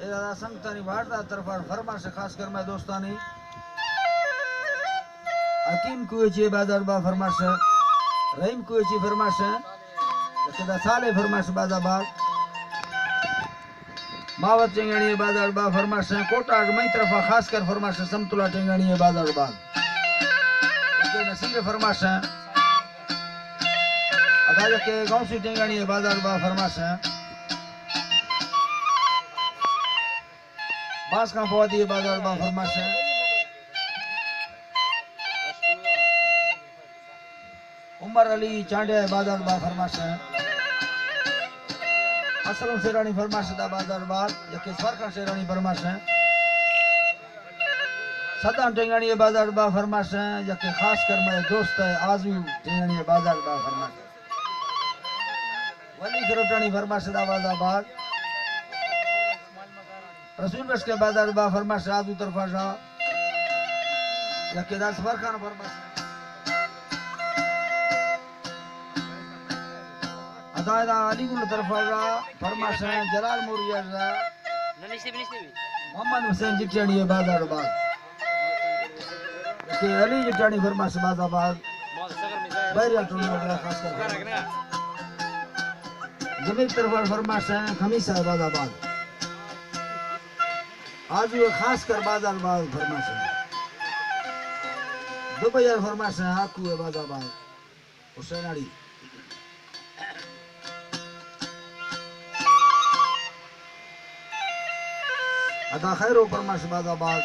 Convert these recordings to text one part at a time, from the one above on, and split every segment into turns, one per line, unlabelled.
ए दादा संगतानी वार्ता तरफा फरमाश खास कर मैं दोस्तानी हकीम कुएची बाजार बा फरमाश रहीम कुएची फरमाश कदा साले फरमाश बाजा बाग मावत टेंगाणी बाजार बा फरमाश कोटा मई तरफा खास कर फरमाश समतुला टेंगाणी बाजार बाग के नसीब फरमाश अदा के गांव से टेंगाणी बाजार बा फरमाश बास का पौधी बाजार बा फरमाश उमर अली चांडे बाजार बा फरमाश असलम शेरानी फरमाश दा बाजार बाग यके सरकार शेरानी फरमाश सदा टेंगाणी बाजार बा फरमाश यके खास कर मैं दोस्त आजू टेंगाणी बाजार बा फरमाश वली खरोटानी फरमाश दा बाजार बाग रसूल बस के बाजार बा फरमाश आजू तरफा जा यके दास फरखान फरमाश अदायदा अलीगुल तरफा जा फरमाश जलाल मोरिया जा मोहम्मद हुसैन जिटानी बाजार बाग के अली जिटानी फरमाश बाजार बाग बैरिया टूर्नामेंट खास कर जमीन तरफा फरमाश खमीसा बाजार बाग आज ये खास कर बाजार बाग फरमाश दुबई फरमाश आकू बाजार बाग हुसैनाड़ी अदा खैरो फरमाश बाजार बाग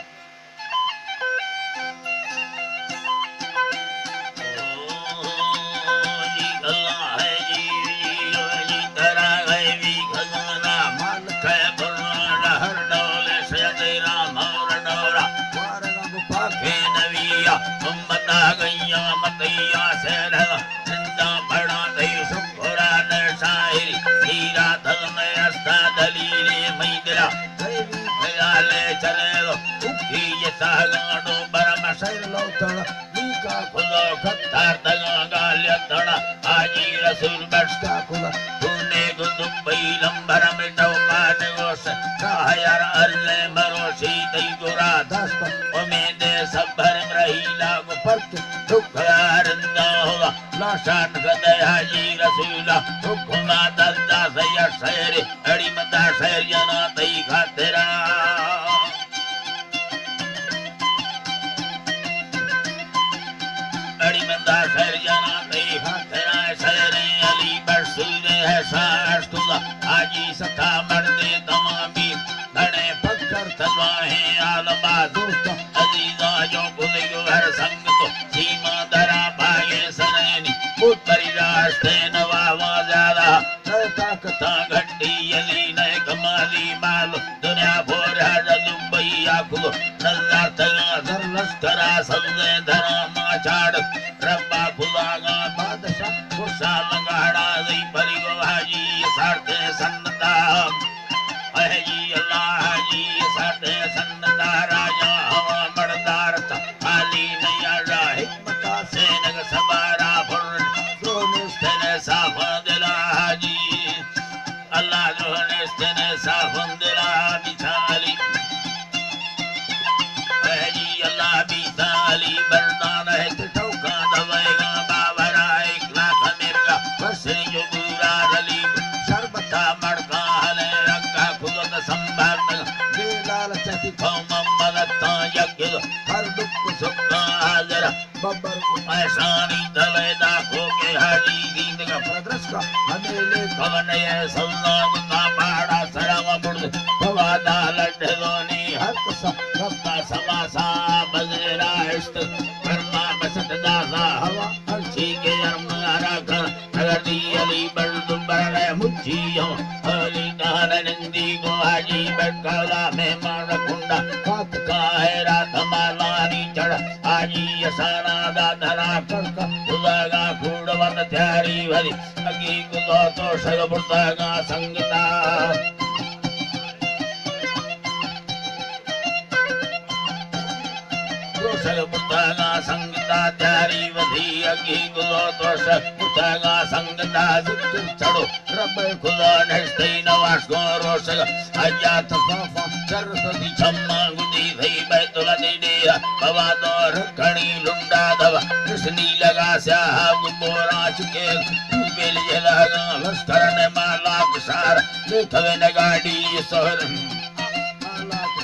Hayat Safa Saraswati Chamma Gudi Thai Baitula Didya Pavador Kani Lunda Dava Krishni Lagasya Gubora Chuke Tubel Jalaga Laskarane Malak Sar Likhave Nagadi Sohran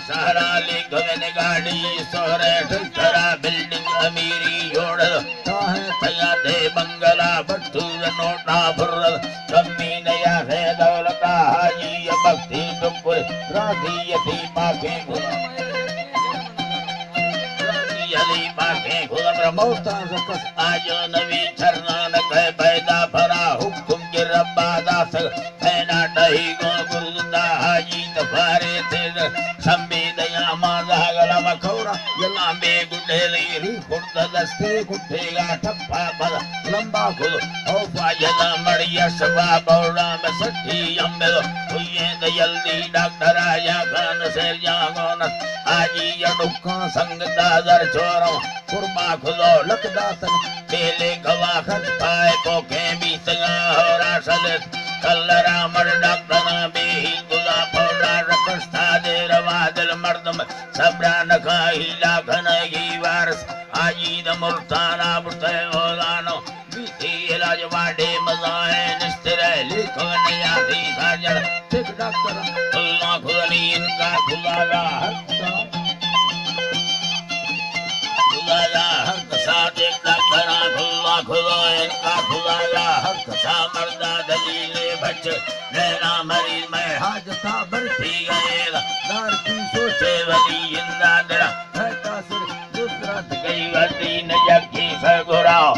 Sahara Likhave Nagadi Sohran Tara Building Amiri Yoda Tahe Tayate Bangala Bhattura Nota Burra Kamina Ya Vedolata Haji Bhakti Dukul Radhiyati Pake Radhiyati Pake Brahmauta Zakas Ajo Navi Charnan Kai Paida Para Hukum Kirabada Sak Pena Dahi Go Gurunda Haji Tafare Teza Sambidaya Mazagala Makaura Yalambe Gudeli Rikurta Daste Kutega Tappa Bada Lamba Kudu Opa Yana Maria Sava Baura Masati Yambedo Uyenda Yaldi Daktaraya Kana Serja Gona Aji Yaduka Sangadadar Choro Kurma Kudo Lakdasan Bele Kavakat Pai Poke Bisanga Hora Salit Kallara Mardakana Behi Gula Paula Rakasta De Ravadil Mardam Sabranaka Hila Kana Givaras Aji the Murtana Burte Olano Biti Elajavade Mazahe Nistere Likonaya Visajan Tik Doctor Allah Kulani Inka Kulaga Kulaga Sadik Doctor Allah Kulain Kulaga Samarda Dalile Bach Nena Marid Mai Hajata Barti Gaela Darti Soche Vali Indadra Hatasir Dusrat Gaivati Najaki Sagura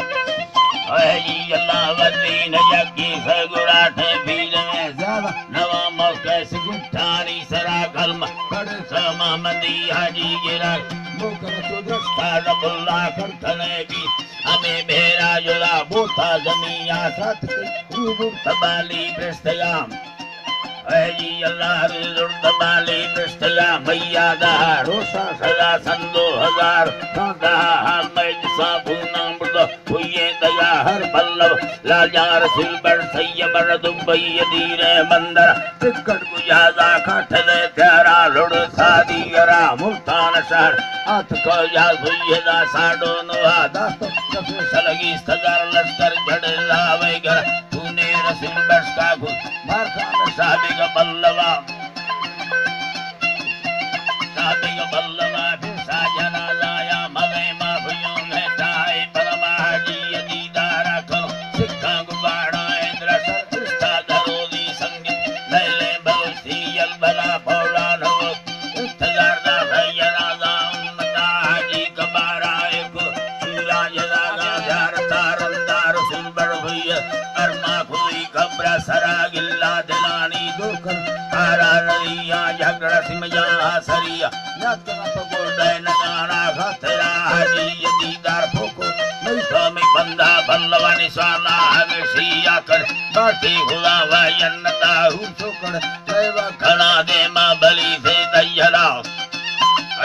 Aji Allah Vati Najaki Sagura Tepila Zava Nava Mokka Sigutani Sarakalma Padasama Mandi Haji Girak Mukara Sudras Karakullah Kartanegi Ame Bhera Jula Bhuta Zamiya Satki Rubur Tabali Prestayam Aji Allah Rizur Tabali Prestayam Mayyada Rosa Sada Sando Hazar Sada Hamay Sabunam Burda Uye Daya Har Pallav Lajar Silbar Sayyabar Dubai Yadire Mandara Tikkat Gujada Khathade Tyara Lud Sadi Yara Multana Shahar Athko Yaz Uyeda Sado Nuha Dasto Kafi Salagi Stagar Laskar Jadela Vaigara Pune Rasil Baskaku Markana Sabiga Pallava Sabiga Pallava Sajana Laya Mavema Bhuyum Hetai Paramahaji Yadidara Kal Sikha Gubara Indra Sarkrista Darodi Sangit Lele Balusti Yalbala Paula Navuk Ittagarda Bhayyaraza Ummata Haji Kabara Eko Surajadaga Dhartarandar Sulbar Bhuyya Arma Khui Kabra Saragilla Delani Dukar Harariya Jagra Simaya Sariya Natana Pagoda Nagana Khatera Haji Yadidar Poko Naitami Banda Pallavani Sana Havisiya Kar Bhati Hula Vayanata Husukar Deva Kana Dema Bali Vedayala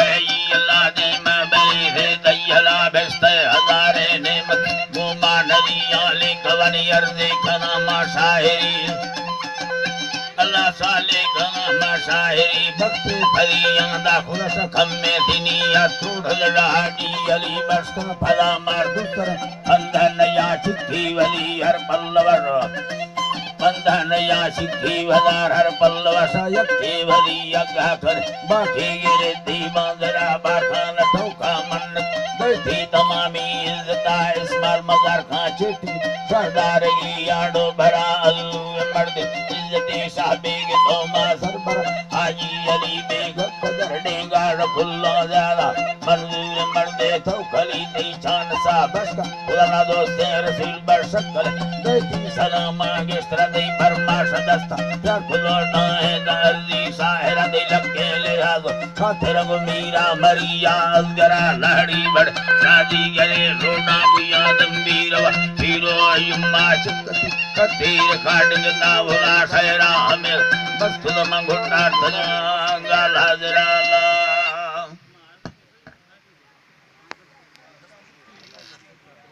Ayi Allah Dema Bali Vedayala Beste Hazare Nemat Guma Nadiya Likavani Arde Kana Mashahiri Allah Sale Kana Mashahiri Bhakti Padiyanda Khulasa Kamme Diniya Tudhala Haji Ali Basta Pada Mardukar Bandhanaya Chitti Vali Har Pallavar Bandhanaya Chitti Valar Har Pallavar Sayakti Vali Yagakar Bhakti Giriti Bandhara Bharkana Thoka Mannat Daiti Tamami Izzata Ismal Mazar Khan Chitti Sardari Yado Bhara Allu Mardi Izzati Sahbeg Thoma Sarbar Haji Ali Beg Qadar Degar Kulla Zala Manzur Marde Thokali Tichan Sa Bashka Ulana Doste Rasil Barshakal Daiti Salama Gestra Dei Parma Sadasta Kulorna Heda Arzi Sahira Dei Lakke Lehado Khatera Gumira Maria Azgara Lahdi Bad Shadi Gare Rona Buya Dambirava Piro Ayumma Chukati Katir Khadingna Vula Shaira Amir Bastula Mangundar Tanga Hazira